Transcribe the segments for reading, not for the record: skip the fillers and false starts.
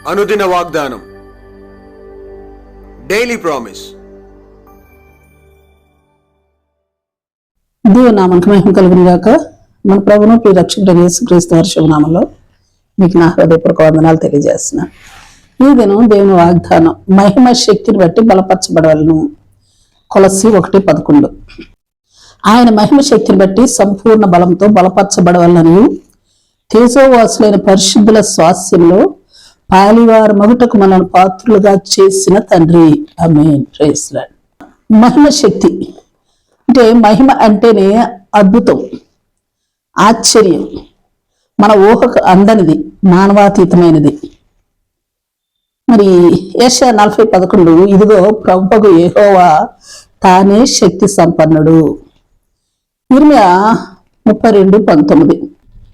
అనుదిన వాగ్దానం, daily promise. దేవునామానికి మహిమ కలుగును గాక. మన ప్రభువును ప్రియ రక్షకుడైన యేసుక్రీస్తు వారి శుభనామంలో మీకు నా హృదయపూర్వక వందనాలు తెలియజేస్తున్నాను. ఈ దినం దేవుని వాగ్దానం, మహిమ శక్తిని బట్టి బలపరచబడవలను. కొలస్సీ 1:11. ఆయన మహిమ శక్తిని బట్టి సంపూర్ణ బలంతో బలపరచబడవలని తేజోవాసులైన పరిశుద్ధుల స్వాస్యంలో పాలివారు మగుటకు మనల్ని పాత్రులుగా చేసిన తండ్రి. ఆమేన్. Praise lord. మహిమ శక్తి అంటే, మహిమ అంటేనే అద్భుతం, ఆశ్చర్యం, మన ఊహకు అందనిది, మానవాతీతమైనది. మరి యెషయా 40:11, ఇదిగో ప్రభువు యెహోవా తానే శక్తి సంపన్నుడు. ఇర్మీయా 32:19,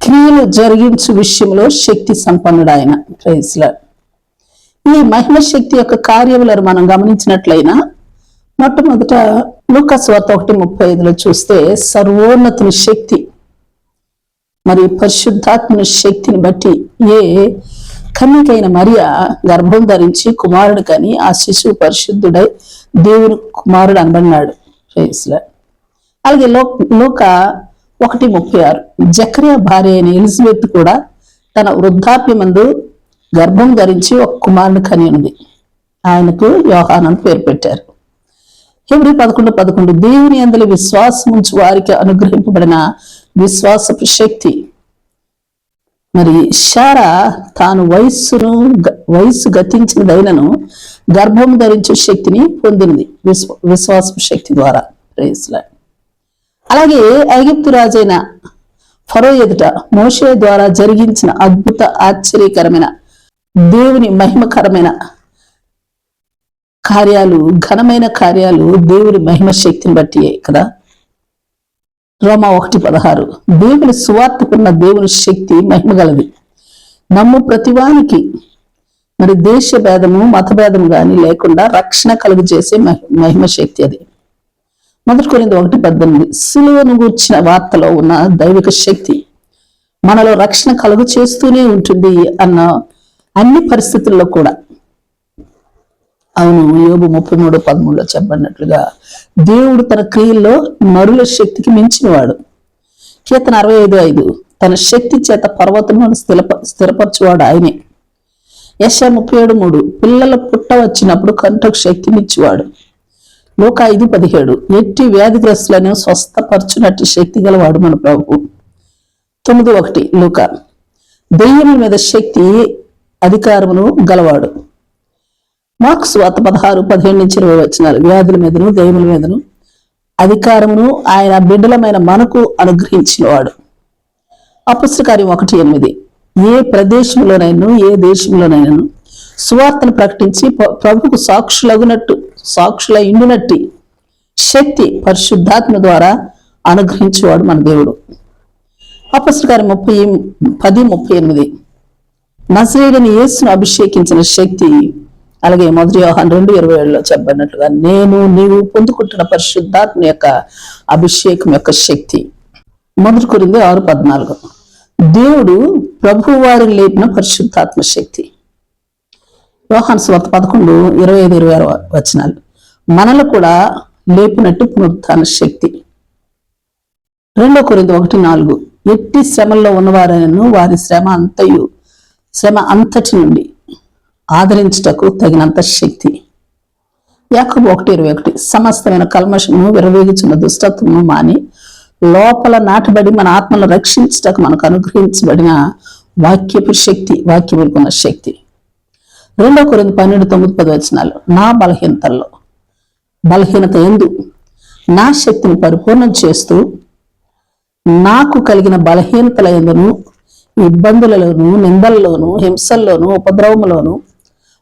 క్రియలు జరిగించు విషయంలో శక్తి సంపన్నుడు ఆయన. Praise lord. ఈ మహిమ శక్తి యొక్క కార్యములను మనం గమనించినట్లయినా, మొట్టమొదట లూకా సువార్త 1:35 చూస్తే, సర్వోన్నతుని శక్తి మరి పరిశుద్ధాత్మని శక్తిని బట్టి ఏ కన్యకైన మరియా గర్భం ధరించి కుమారుడు కని ఆ శిశువు పరిశుద్ధుడై దేవుని కుమారుడు అనబడినాడు. Praise lord. అలాగే లూకా 1:36, జకరియా భార్య అయిన ఎలిజబెత్ కూడా తన వృద్ధాప్యమందు గర్భం ధరించి ఒక కుమారుని కని ఉంది. ఆయనకు యోహాను అని పేరు పెట్టారు. హెబ్రీ 11:11, దేవుని యందు విశ్వాసం ఉంచు వారికి అనుగ్రహింపబడిన విశ్వాసపు శక్తి. మరి శారా తాను వయస్సు గతించినదైనను గర్భం ధరించే శక్తిని పొందింది విశ్వాసపు శక్తి ద్వారా. Praise lord. అలాగే ఐగుప్తు రాజైన ఫరో ఎదుట మోషే ద్వారా జరిగించిన అద్భుత ఆశ్చర్యకరమైన దేవుని మహిమకరమైన కార్యాలు, ఘనమైన కార్యాలు దేవుని మహిమ శక్తిని బట్టి కదా. రోమా 1:16, దేవుని సువార్తకున్న దేవుని శక్తి మహిమ గలది, నమ్ము ప్రతివానికి మరి దేశ భేదము మతభేదము గాని లేకుండా రక్షణ కలుగు చేసే మహిమ శక్తి అది. 1 కొరింథీ 1:18, సిలువను గూర్చిన వార్తలో ఉన్న దైవిక శక్తి మనలో రక్షణ కలుగు చేస్తూనే ఉంటుంది అన్న అన్ని పరిస్థితుల్లో కూడా. అవును, యోబు 33:13 చెప్పబడినట్లుగా దేవుడు తన క్రియల్లో నరుల శక్తికి మించినవాడు. కీర్తన 65:5, తన శక్తి చేత పర్వతములను స్థిరపరచువాడు ఆయనే. యెషయా 37:3, పిల్లలు పుట్ట వచ్చినప్పుడు కంటకు శక్తినిచ్చేవాడు. లూకా 5:17, ఎట్టి వ్యాధిగ్రస్తులను స్వస్థపరచునట్టు శక్తి గలవాడు మన ప్రభువు. 9:1 లూకా, దెయ్యముల మీద శక్తి అధికారమును గలవాడు. మార్కు సువార్త 16:15-20 వ్యాధుల మీదను దెయ్యముల మీదను అధికారమును ఆయన బిడ్డలమైన మనకు అనుగ్రహించినవాడు. అపొస్తలుల కార్యం 1:8, ఏ ప్రదేశంలోనైనా ఏ దేశంలోనైనా సువార్తను ప్రకటించి ప్రభుకు సాక్షుల ఇండునట్టి శక్తి పరిశుద్ధాత్మ ద్వారా అనుగ్రహించేవాడు మన దేవుడు. అపొస్తలుల కార్యం 10:38, నజరేయుడైన యేసును అభిషేకించిన శక్తి. అలాగే 1 యోహాను 2:27 చెప్పబడినట్లుగా, నీవు పొందుకుంటున్న పరిశుద్ధాత్మ యొక్క అభిషేకం యొక్క శక్తి. 1 కొరింథీ 6:14, దేవుడు ప్రభువు వారిని లేపిన పరిశుద్ధాత్మ శక్తి. యోహాను సువార్త 11:25-26 మనలో కూడా లేపినట్టు పునరుత్థాన శక్తి. 2 కొరింథీ 1:4, ఎట్టి శ్రమల్లో ఉన్నవారైనను వారి శ్రమ అంతటి నుండి ఆదరించుటకు తగినంత శక్తి. యాకోబు 1:21, సమస్తమైన కల్మషము విరవేగుచున్న దుష్టత్వము మాని లోపల నాటబడి మన ఆత్మను రక్షించుటకు మనకు అనుగ్రహించబడిన వాక్యపు శక్తి, వాక్యముకున్న శక్తి. 2 కొరింథీ 12:9-10, నా బలహీనత యందు నా శక్తిని పరిపూర్ణం చేస్తూ నాకు కలిగిన బలహీనతల యందును ఇబ్బందులలోను నిందల్లోను హింసల్లోను ఉపద్రవములోను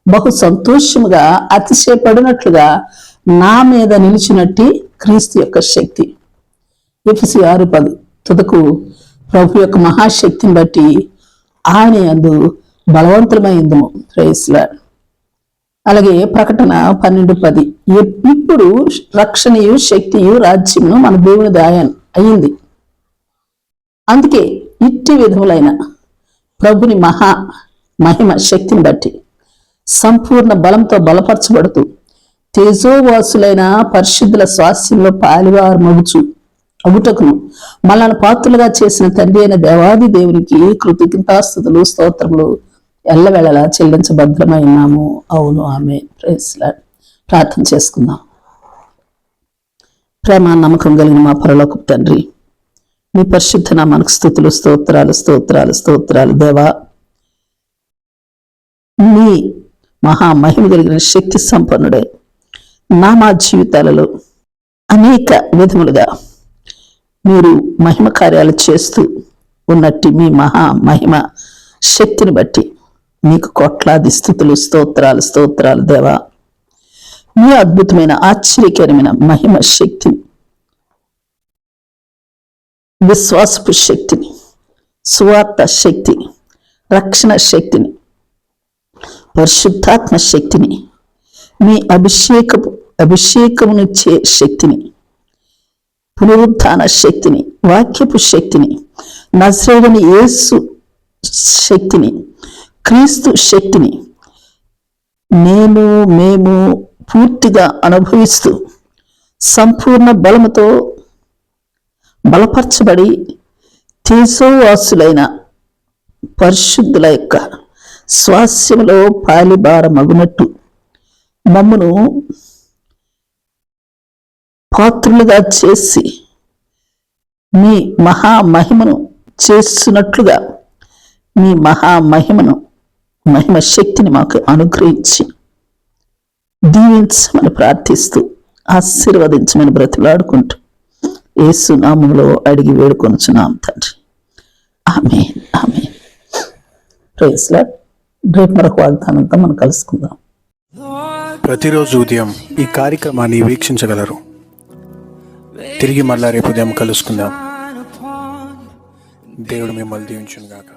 బహు సంతోషముగా అతిశయపడినట్లుగా నా మీద నిలిచినట్టి క్రీస్తు యొక్క శక్తి. ఎఫెసీ 6:10, తుదకు ప్రభు యొక్క మహాశక్తిని బట్టి ఆయన యందు బలవంతులమైందము. Praise lord. అలాగే ప్రకటన 12:10, ఇప్పుడు రక్షణయు శక్తియు రాజ్యమును మన దేవుని అయింది. అందుకే ఇట్టి విధములైన ప్రభుని మహిమ శక్తిని బట్టి సంపూర్ణ బలంతో బలపరచబడుతూ తేజోవాసులైన పరిశుద్ధుల స్వాస్థ్యంలో పాలివారు మగుచు అగుటకును మనల్ని పాత్రులుగా చేసిన తండ్రి అయిన దేవాది దేవునికి కృతజ్ఞతాస్తుతులు స్తోత్రములు ఎల్లవేళలా చెల్లించభద్రమైనాము. అవును, ఆమె. Praise lord. ప్రార్థన చేసుకుందాం. ప్రేమ నమ్మకం కలిగిన మా పరలోకపు తండ్రి, మీ పరిశుద్ధ నామానికి స్తుతులు స్తోత్రాలు స్తోత్రాలు స్తోత్రాలు. దేవా, మీ మహామహిమ కలిగిన శక్తి సంపన్నుడే మా జీవితాలలో అనేక విధములుగా మీరు మహిమ కార్యాలు చేస్తూ ఉన్నట్టు మీ మహిమ శక్తిని బట్టి మీకు కోట్లాది స్థుతులు స్తోత్రాలు స్తోత్రాలు. దేవా, మీ అద్భుతమైన ఆశ్చర్యకరమైన మహిమ శక్తిని, విశ్వాసపు శక్తిని, సువార్త శక్తిని, రక్షణ శక్తిని, పరిశుద్ధాత్మ శక్తిని, మీ అభిషేకమునిచ్చే శక్తిని, పునరుత్థాన శక్తిని, వాక్యపు శక్తిని, నజరేయుడైన యేసు శక్తిని, క్రీస్తు శక్తిని మేము పూర్తిగా అనుభవిస్తూ సంపూర్ణ బలముతో బలపరచబడి తేజోవాసులైన పరిశుద్ధుల యొక్క స్వాస్యములో పాలిభారమగునట్టు మమ్మను పాత్రులుగా చేసి మీ మహామహిమను చేస్తున్నట్లుగా మీ మహిమ శక్తిని మాకు అనుగ్రహించి దీవించమని ప్రార్థిస్తూ ఆశీర్వదించమని బ్రతిలాడుకుంటూ యేసు నామములో అడిగి వేడుకొనుచున్నాం తండ్రి. Amen, amen. Praise Lord. రేపు మరొక వాగ్దానంతో మనం కలుసుకుందాం. ప్రతిరోజు ఉదయం ఈ కార్యక్రమాన్ని వీక్షించగలరు. తిరిగి మళ్ళా రేపు ఉదయం కలుసుకుందాం. దేవుడు మిమ్మల్ని దీవించును గాక.